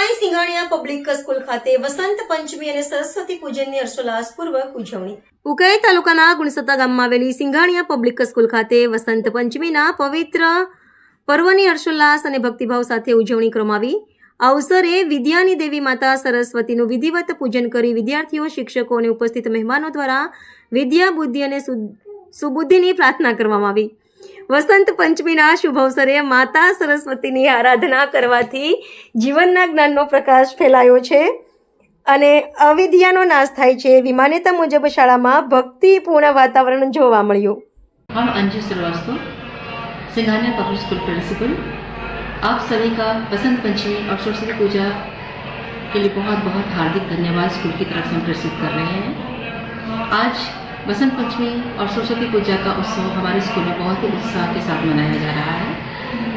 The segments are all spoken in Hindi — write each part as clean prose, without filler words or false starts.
ઉકાઈ સિંઘાણીયા પબ્લિક સ્કૂલ ખાતે વસંત પંચમી અને સરસ્વતી પૂજનની હર્ષોલ્લાસપૂર્વક ઉજવણી। ઉકાઈ તાલુકાના ગુણસત્તા ગામમાં આવેલી સિંઘાણીયા પબ્લિક સ્કૂલ ખાતે વસંત પંચમીના પવિત્ર પર્વની હર્ષોલ્લાસ અને ભક્તિભાવ સાથે ઉજવણી કરવામાં આવી। આ અવસરે વિદ્યાની દેવી માતા સરસ્વતીનું વિધિવત પૂજન કરી વિદ્યાર્થીઓ, શિક્ષકો અને ઉપસ્થિત મહેમાનો દ્વારા વિદ્યા, બુદ્ધિ અને સુબુદ્ધિની પ્રાર્થના કરવામાં આવી। વસંત પંચમીના શુભ અવસરે માતા સરસ્વતીની આરાધના કરવાથી જીવનના જ્ઞાનનો પ્રકાશ ફેલાયો છે અને અવિદ્યાનો નાશ થાય છે એવી માન્યતા મુજબ શાળામાં ભક્તિપૂર્ણ વાતાવરણ જોવા મળ્યું। हम Anju Srivastava, Singhania public school principal, आप सभी का बसंत पंचमी और सरस्वती पूजा के लिए बहुत बहुत हार्दिक धन्यवाद स्कूल की तरफ से हम प्रेषित कर रहे हैं। आज बसंत पंचमी और सरस्वती पूजा का उत्सव हमारे स्कूल में बहुत ही उत्साह के साथ मनाया जा रहा है।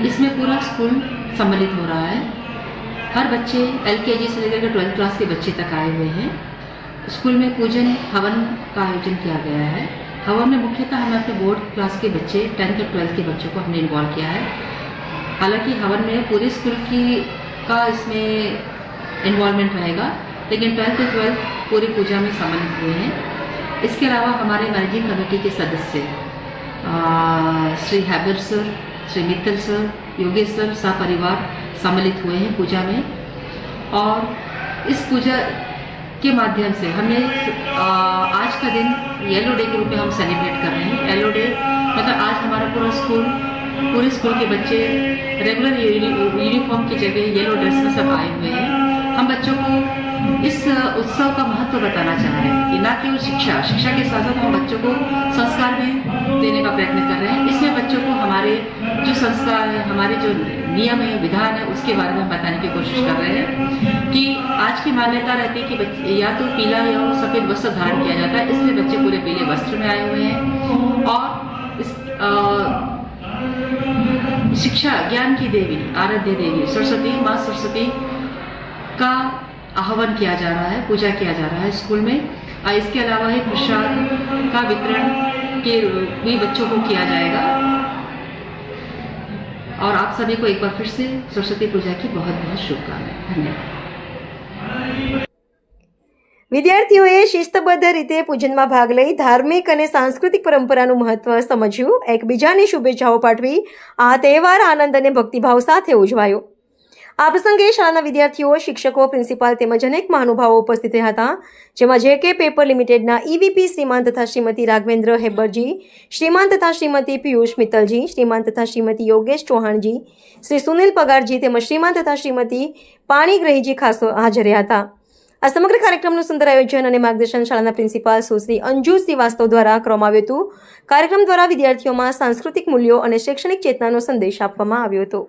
इसमें पूरा स्कूल सम्मिलित हो रहा है। हर बच्चे LKG से लेकर 12th क्लास के बच्चे तक आए हुए हैं। स्कूल में पूजन हवन का आयोजन किया गया है। हवन में मुख्यतः हमने अपने बोर्ड क्लास के बच्चे 10th और 12th के बच्चों को हमने इन्वॉल्व किया है। हालांकि हवन में पूरे स्कूल का इसमें इन्वॉल्वमेंट रहेगा, लेकिन 12th और 12th पूरी पूजा में सम्मिलित हुए हैं। इसके अलावा हमारे मैनेजिंग कमेटी के सदस्य Shri Haber sir, Shri Mittal sir, Yogesh sir सपरिवार सम्मिलित हुए हैं पूजा में। और इस पूजा के माध्यम से हमने आज का दिन येलो डे के रूप में हम सेलिब्रेट कर रहे हैं। येलो डे मतलब आज हमारा पूरे स्कूल के बच्चे रेगुलर यूनिफॉर्म की जगह येलो ड्रेस में सब आए हुए हैं। हम बच्चों को इस उत्सव का महत्व बताना चाह रहे हैं कि ना केवल शिक्षा के साथ साथ हम बच्चों को संस्कार भी देने का प्रयत्न कर रहे हैं। इसमें बच्चों को हमारे जो संस्कार है, हमारे जो नियम है, विधान है, उसके बारे में बताने की कोशिश कर रहे हैं कि आज की मान्यता रहती है कि बच्चे या तो पीला या सफ़ेद वस्त्र धारण किया जाता है, इसलिए बच्चे पूरे पीले वस्त्र में आए हुए हैं। और इस शिक्षा ज्ञान की देवी, आराध्य देवी सरस्वती, माँ सरस्वती का आह्वान किया जा रहा है, पूजा किया जा रहा है स्कूल में। इसके अलावा ही प्रसाद का वितरण के भी बच्चों को किया जाएगा। और आप सभी को एक बार फिर से सरस्वती पूजा की बहुत बहुत शुभकामनाएं। धन्यवाद। વિદ્યાર્થીઓએ શિસ્તબદ્ધ રીતે પૂજનમાં ભાગ લઈ ધાર્મિક અને સાંસ્કૃતિક પરંપરાનું મહત્વ સમજ્યું, એકબીજાને શુભેચ્છાઓ પાઠવી આ તહેવાર આનંદ અને ભક્તિભાવ સાથે ઉજવાયો। આ પ્રસંગે શાળાના વિદ્યાર્થીઓ, શિક્ષકો, પ્રિન્સિપાલ તેમજ અનેક મહાનુભાવો ઉપસ્થિત રહ્યા હતા, જેમાં JK પેપર લિમિટેડના EVP શ્રીમાન તથા શ્રીમતી રાઘવેન્દ્ર હેબ્બરજી, શ્રીમાન તથા શ્રીમતી પિયુષ મિત્તલજી, શ્રીમાન તથા શ્રીમતી યોગેશ ચૌહાણજી, શ્રી સુનિલ પગારજી તેમજ શ્રીમાન તથા શ્રીમતી પાણીગ્રહીજી ખાસ હાજર રહ્યા હતા। આ સમગ્ર કાર્યક્રમનું સુંદર આયોજન અને માર્ગદર્શન શાળાના પ્રિન્સિપાલ સુશ્રી અંજુ શ્રીવાસ્તવ દ્વારા કરવામાં આવ્યું હતું। કાર્યક્રમ દ્વારા વિદ્યાર્થીઓમાં સાંસ્કૃતિક મૂલ્યો અને શૈક્ષણિક ચેતનાનો સંદેશ આપવામાં આવ્યો હતો।